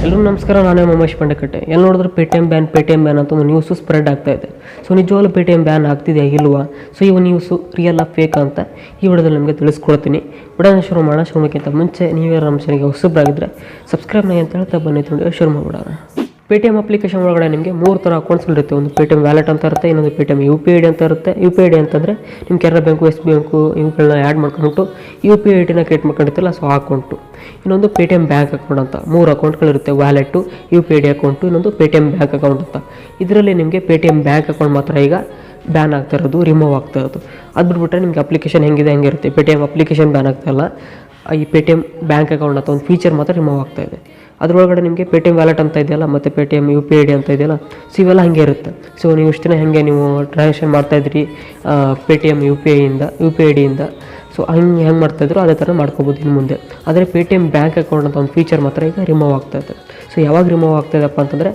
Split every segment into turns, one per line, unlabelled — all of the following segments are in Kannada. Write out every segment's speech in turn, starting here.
ಎಲ್ಲರೂ ನಮಸ್ಕಾರ, ನಾನೇ ಉಮೇಶ್ ಪಂಡಕಟ್ಟೆ. ಎಲ್ಲಿ ನೋಡಿದ್ರೆ ಪೇಟಿಎಮ್ ಬ್ಯಾನ್ ಅಂತ ಒಂದು ನ್ಯೂಸು ಸ್ಪ್ರೆಡ್ ಆಗ್ತಾ ಇದೆ. ಸೊ ನಿಜವಾಗ್ಲೂ ಪೇಟಿಎಮ್ ಬ್ಯಾನ್ ಆಗ್ತಿದೆಯಾ ಇಲ್ವಾ, ಸೊ ಈ ನ್ಯೂಸು ರಿಯಲ್ ಫೇಕ್ ಅಂತ ಈ ವಿಡಿಯೋದಲ್ಲಿ ನಿಮಗೆ ತಿಳಿಸ್ಕೊಡ್ತೀನಿ. ವಿಡಿಯೋನ ಶುರು ಮಾಡೋಣ. ಶುರುಕ್ಕಿಂತ ಮುಂಚೆ ನೀವೇ ನಮ್ಮ ಚಾನಲ್ಗೆ ಹೊಸಬ್ರಾಗಿದ್ದರೆ ಸಬ್ಸ್ಕ್ರೈಬ್ ಮಾಡಿ ಅಂತ ಹೇಳ್ತಾ ಬನ್ನಿ ನೋಡಿ ಶುರು ಮಾಡೋಣ. ಪೇಟಿಎಮ್ ಅಪ್ಲಿಕೇಶನ್ ಒಳಗಡೆ ನಿಮಗೆ 3 ಥರ ಅಕೌಂಟ್ಸ್ಗಳಿರುತ್ತೆ. ಒಂದು ಪೇಟಿಎಮ್ ವ್ಯಾಲೆಟ್ ಅಂತ ಇರುತ್ತೆ, ಇನ್ನೊಂದು ಪೇಟಿಎಮ್ UPI ಅಂತ ಇರುತ್ತೆ. UPI ಅಂತಂದರೆ ನಿಮ್ಮ ಕೆನರಾ ಬ್ಯಾಂಕು, SBI ಬ್ಯಾಂಕು ಇವುಗಳನ್ನ ಆ್ಯಡ್ ಮಾಡ್ಕೊಂಡ್ಬಿಟ್ಟು UPI ಐಡಿನ ಕ್ರಿಯೇಟ್ ಮಾಡ್ಕೊಂಡಿರ್ತಿಲ್ಲ, ಸೊ ಆ ಅಕೌಂಟು. ಇನ್ನೊಂದು ಪೇಟಿಎಮ್ ಬ್ಯಾಂಕ್ ಅಕೌಂಟ್ ಅಂತ 3 ಅಕೌಂಟ್ಗಳಿರುತ್ತೆ. ವ್ಯಾಲೆಟು, UPI ಅಕೌಂಟು, ಇನ್ನೊಂದು ಪೇಟಿಎಮ್ ಬ್ಯಾಂಕ್ ಅಕೌಂಟ್ ಅಂತ. ಇದರಲ್ಲಿ ನಿಮಗೆ ಪೇಟಿಎಮ್ ಬ್ಯಾಂಕ್ ಅಕೌಂಟ್ ಮಾತ್ರ ಈಗ ಬ್ಯಾನ್ ಆಗ್ತಾ ಇರೋದು, ರಿಮೂವ್ ಆಗ್ತಾ ಇರೋದು. ಅದು ಬಿಟ್ಬಿಟ್ರೆ ನಿಮಗೆ ಅಪ್ಲಿಕೇಶನ್ ಹೆಂಗಿದೆ ಹಂಗಿರುತ್ತೆ. ಪೇಟಿಎಮ್ ಅಪ್ಲಿಕೇಶನ್ ಬ್ಯಾನ್ ಆಗ್ತಾಯಿಲ್ಲ, ಈ ಪೇಟಿಎಮ್ ಬ್ಯಾಂಕ್ ಅಕೌಂಟ್ ಅಂತ ಒಂದು ಫೀಚರ್ ಮಾತ್ರ ರಿಮೂವ್ ಆಗ್ತಾ ಇದೆ. ಅದರೊಳಗಡೆ ನಿಮಗೆ ಪೇಟಿಎಮ್ ವ್ಯಾಲೆಟ್ ಅಂತ ಇದೆಯಲ್ಲ, ಮತ್ತು ಪೇಟಿಎಮ್ UPI ಅಂತ ಇದೆಯಲ್ಲ, ಸೊ ಇವೆಲ್ಲ ಹಾಗೆ ಇರುತ್ತೆ. ಸೊ ನೀವು ಇಷ್ಟು ದಿನ ಹಾಗೆ ನೀವು ಟ್ರಾನ್ಸಾಕ್ಷನ್ ಮಾಡ್ತಾಯಿದ್ರಿ ಪೇಟಿಎಮ್ UPI ಇಂದ, ಸೊ ಹೆಂಗೆ ಮಾಡ್ತಾಯಿದ್ರು ಅದೇ ಥರ ಮಾಡ್ಕೋಬೋದು ಇನ್ನು ಮುಂದೆ. ಆದರೆ ಪೇಟಿಎಮ್ ಬ್ಯಾಂಕ್ ಅಕೌಂಟ್ ಅಂತ ಒಂದು ಫೀಚರ್ ಮಾತ್ರ ಈಗ ರಿಮೂವ್ ಆಗ್ತಾಯಿದೆ. ಸೊ ಯಾವಾಗ ರಿಮೂವ್ ಆಗ್ತಾಯಿದೆಪ್ಪ ಅಂತಂದರೆ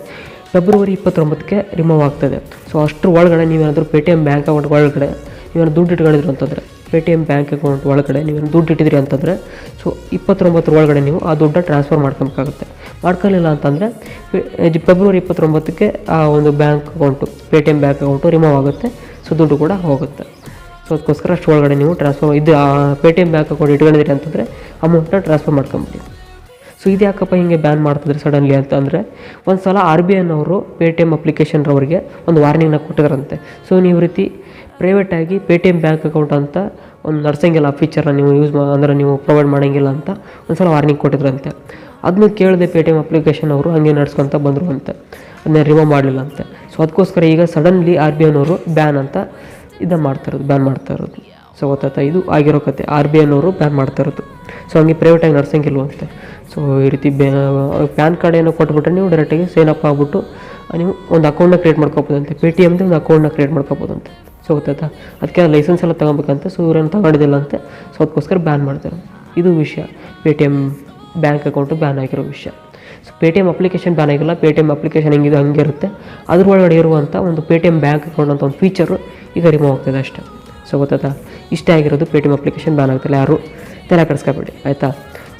ಫೆಬ್ರವರಿ 29ಕ್ಕೆ ರಿಮೂವ್ ಆಗ್ತಾಯಿದೆ. ಸೊ ಅಷ್ಟರ ಒಳಗಡೆ ನೀವೇನಾದರೂ ಪೇಟಿಎಮ್ ಬ್ಯಾಂಕ್ ಅಕೌಂಟ್ ಒಳಗಡೆ ನೀವೇನು ದುಡ್ಡು ಇಟ್ಕೊಂಡಿದ್ರು ಅಂತಂದರೆ, ಪೇಟಿಎಮ್ ಬ್ಯಾಂಕ್ ಅಕೌಂಟ್ ಒಳಗಡೆ ನೀವೇನು ದುಡ್ಡು ಇಟ್ಟಿದ್ರಿ ಅಂತಂದರೆ, ಸೊ 29 ಒಳಗಡೆ ನೀವು ಆ ದುಡ್ಡನ್ನ ಟ್ರಾನ್ಸ್ಫರ್ ಮಾಡ್ಕೊಬೇಕಾಗುತ್ತೆ. ಮಾಡ್ಕೊಳ್ಳಿಲ್ಲ ಅಂತಂದರೆ ಫೆಬ್ರವರಿ 29ಕ್ಕೆ ಆ ಒಂದು bank account, Paytm bank account remove ಆಗುತ್ತೆ. ಸೊ ದುಡ್ಡು ಕೂಡ ಹೋಗುತ್ತೆ. ಸೊ ಅದಕ್ಕೋಸ್ಕರ ಅಷ್ಟು ಒಳಗಡೆ ನೀವು ಟ್ರಾನ್ಸ್ಫರ್ ಪೇಟಿಎಮ್ ಬ್ಯಾಂಕ್ ಅಕೌಂಟ್ ಇಟ್ಕೊಂಡಿದ್ರಿ ಅಂತಂದರೆ ಅಮೌಂಟನ್ನ ಟ್ರಾನ್ಸ್ಫರ್ ಮಾಡ್ಕೊಂಬಿಡಿ. ಸೊ ಇದು ಯಾಕಪ್ಪ ಹಿಂಗೆ ಬ್ಯಾನ್ ಮಾಡ್ತಿದ್ರೆ ಸಡನ್ಲಿ ಅಂತಂದರೆ, ಒಂದು ಸಲ RBI ಅವರು ಪೇಟಿಎಮ್ ಅಪ್ಲಿಕೇಶನ್ರವ್ರಿಗೆ ಒಂದು ವಾರ್ನಿಂಗ್ನ ಕೊಟ್ಟಿದ್ರಂತೆ. ಸೊ ನೀವು ರೀತಿ ಪ್ರೈವೇಟಾಗಿ ಪೇಟಿಎಮ್ ಬ್ಯಾಂಕ್ ಅಕೌಂಟ್ ಅಂತ ಒಂದು ನಡ್ಸಂಗಿಲ್ಲ, ಫೀಚರ್ನ ನೀವು ಅಂದರೆ ನೀವು ಪ್ರೊವೈಡ್ ಮಾಡೋಂಗಿಲ್ಲ ಅಂತ ಒಂದು ಸಲ ವಾರ್ನಿಂಗ್ ಕೊಟ್ಟಿದ್ರಂತೆ. ಅದನ್ನು ಕೇಳಿದೆ ಪೇಟಿಎಮ್ ಅಪ್ಲಿಕೇಶನ್ ಅವರು ಹಂಗೆ ನಡ್ಸ್ಕೊತ ಬಂದರು ಅಂತೆ, ಅದನ್ನ ರಿಮೂವ್ ಮಾಡಲಿಲ್ಲ ಅಂತೆ. ಸೊ ಅದಕ್ಕೋಸ್ಕರ ಈಗ ಸಡನ್ಲಿ RBI ಅವರು ಬ್ಯಾನ್ ಮಾಡ್ತಾ ಇರೋದು. ಸೊ ಗೊತ್ತಾಯ್ತಾ, ಇದು ಆಗಿರೋ ಕತೆ. RBI ಅವರು ಬ್ಯಾನ್ ಮಾಡ್ತಾ ಇರೋದು. ಸೊ ಹಂಗೆ ಪ್ರೈವೇಟಾಗಿ ನಡ್ಸಂಗಿಲ್ವಂತೆ. ಸೊ ಈ ರೀತಿ ಪ್ಯಾನ್ ಕಾರ್ಡ್ ಏನೋ ಕೊಟ್ಬಿಟ್ರೆ ನೀವು ಡೈರೆಕ್ಟಾಗಿ ಸೈನಪ್ ಆಗಿಬಿಟ್ಟು ನೀವು ಒಂದು ಅಕೌಂಟ್ನ ಕ್ರಿಯೇಟ್ ಮಾಡ್ಕೋಬೋದಂತೆ. ಪೇಟಿಎಮ್ದು ಒಂದು ಅಕೌಂಟ್ನ ಕ್ರಿಯೇಟ್ ಮಾಡ್ಕೋಬೋದಂತೆ. ಸೊ ಗೊತ್ತಾಯ್ತಾ, ಅದಕ್ಕೆ ಲೈಸೆನ್ಸ್ ಎಲ್ಲ ತೊಗೊಬೇಕಂತೆ. ಸೊ ಇವರೇನು ತಗೊಂಡಿದ್ದಿಲ್ಲ ಅಂತೆ. ಸೊ ಅದಕ್ಕೋಸ್ಕರ ಬ್ಯಾನ್ ಮಾಡ್ತಾರೆ. ಇದು ವಿಷಯ, ಪೇಟಿಎಮ್ ಬ್ಯಾಂಕ್ ಅಕೌಂಟು ಬ್ಯಾನ್ ಆಗಿರೋ ವಿಷಯ. ಸೊ ಪೇಟಿಎಮ್ ಅಪ್ಲಿಕೇಶನ್ ಬ್ಯಾನ್ ಆಗಿಲ್ಲ, ಪೇಟಿಎಮ್ ಅಪ್ಲಿಕೇಶನ್ ಹೆಂಗಿದೆ ಹಂಗೆ ಇರುತ್ತೆ. ಅದ್ರೊಳಗಡೆ ಇರುವಂಥ ಒಂದು ಪೇಟಿಎಮ್ ಬ್ಯಾಂಕ್ ಅಕೌಂಟ್ ಅಂತ ಒಂದು ಫೀಚರು ಈಗ ರಿಮೂವ್ ಆಗ್ತದೆ ಅಷ್ಟೇ. ಸೊ ಗೊತ್ತಾಯ್ತಾ, ಇಷ್ಟೇ ಆಗಿರೋದು. ಪೇಟಿಎಮ್ ಅಪ್ಲಿಕೇಶನ್ ಬ್ಯಾನ್ ಆಗ್ತಿಲ್ಲ, ಯಾರು ತಲೆ ಕೆಡಿಸ್ಕೊಬೇಡಿ ಆಯಿತಾ.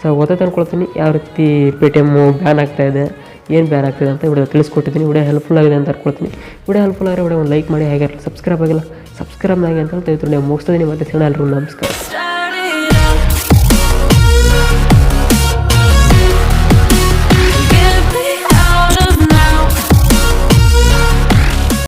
ಸೊ ಗೊತ್ತಾಯ್ತು ಅಂದ್ಕೊಳ್ತೀನಿ ಯಾವ ರೀತಿ ಪೇಟಿಎಮ್ಮು ಬ್ಯಾನ್ ಆಗ್ತಾಯಿದೆ, ಏನು ಬ್ಯಾನ್ ಆಗ್ತಿದೆ ಅಂತ ವಿಡಿಯೋ ತಿಳಿಸ್ಕೊಟ್ಟಿದ್ದೀನಿ. ವಿಡಿಯೋ ಹೆಲ್ಪ್ಫುಲ್ ಆಗಿದೆ ಅಂತ ಅನ್ಕೊಳ್ತೀನಿ. ವಿಡಿಯೋ ಹೆಲ್ಪ್ಫುಲ್ ಆಗಿರೋ ವಿಡಿಯೋ ಒಂದು ಲೈಕ್ ಮಾಡಿ, ಹೇಗೆ ಸಬ್ಸ್ಕ್ರೈಬ್ ಆಗಿಲ್ಲ ಸಬ್ಸ್ಕ್ರೈಬ್ ಆಗಿ ಅಂತ ಹೇಳ್ತಾ ಇದ್ರು. ನೀವು ಮುಗಿಸ್ತಿದ್ದೀನಿ. ಮತ್ತೆ ಸಿಗೋಣ, ಎಲ್ಲರೂ ನಮಸ್ಕಾರ.